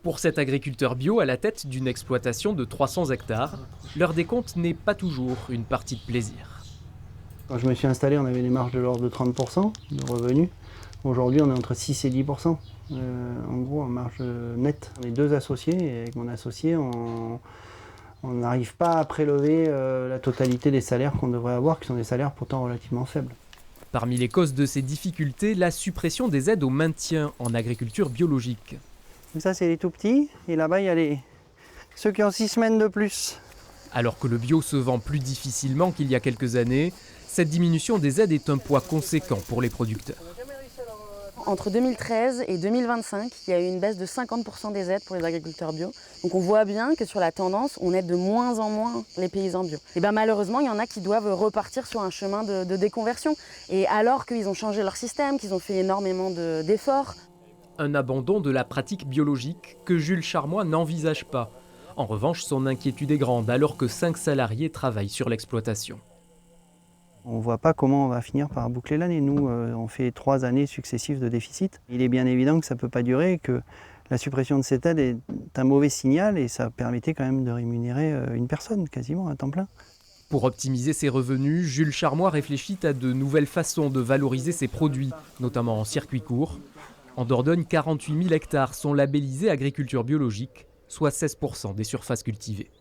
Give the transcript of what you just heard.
Pour cet agriculteur bio à la tête d'une exploitation de 300 hectares, l'heure des comptes n'est pas toujours une partie de plaisir. Quand je me suis installé, on avait des marges de l'ordre de 30% de revenus. Aujourd'hui, on est entre 6 et 10%. En gros, en marge nette. On est deux associés et avec mon associé, on n'arrive pas à prélever la totalité des salaires qu'on devrait avoir, qui sont des salaires pourtant relativement faibles. Parmi les causes de ces difficultés, la suppression des aides au maintien en agriculture biologique. Donc ça, c'est les tout petits. Et là-bas, il y a ceux qui ont 6 semaines de plus. Alors que le bio se vend plus difficilement qu'il y a quelques années, cette diminution des aides est un poids conséquent pour les producteurs. Entre 2013 et 2025, il y a eu une baisse de 50% des aides pour les agriculteurs bio. Donc on voit bien que sur la tendance, on aide de moins en moins les paysans bio. Et bien malheureusement, il y en a qui doivent repartir sur un chemin de déconversion. Et alors qu'ils ont changé leur système, qu'ils ont fait énormément d'efforts. Un abandon de la pratique biologique que Jules Charmois n'envisage pas. En revanche, son inquiétude est grande alors que 5 salariés travaillent sur l'exploitation. On ne voit pas comment on va finir par boucler l'année. Nous, on fait 3 années successives de déficit. Il est bien évident que ça ne peut pas durer, que la suppression de cette aide est un mauvais signal et ça permettait quand même de rémunérer une personne quasiment à temps plein. Pour optimiser ses revenus, Jules Charmois réfléchit à de nouvelles façons de valoriser ses produits, notamment en circuit court. En Dordogne, 48 000 hectares sont labellisés agriculture biologique, soit 16% des surfaces cultivées.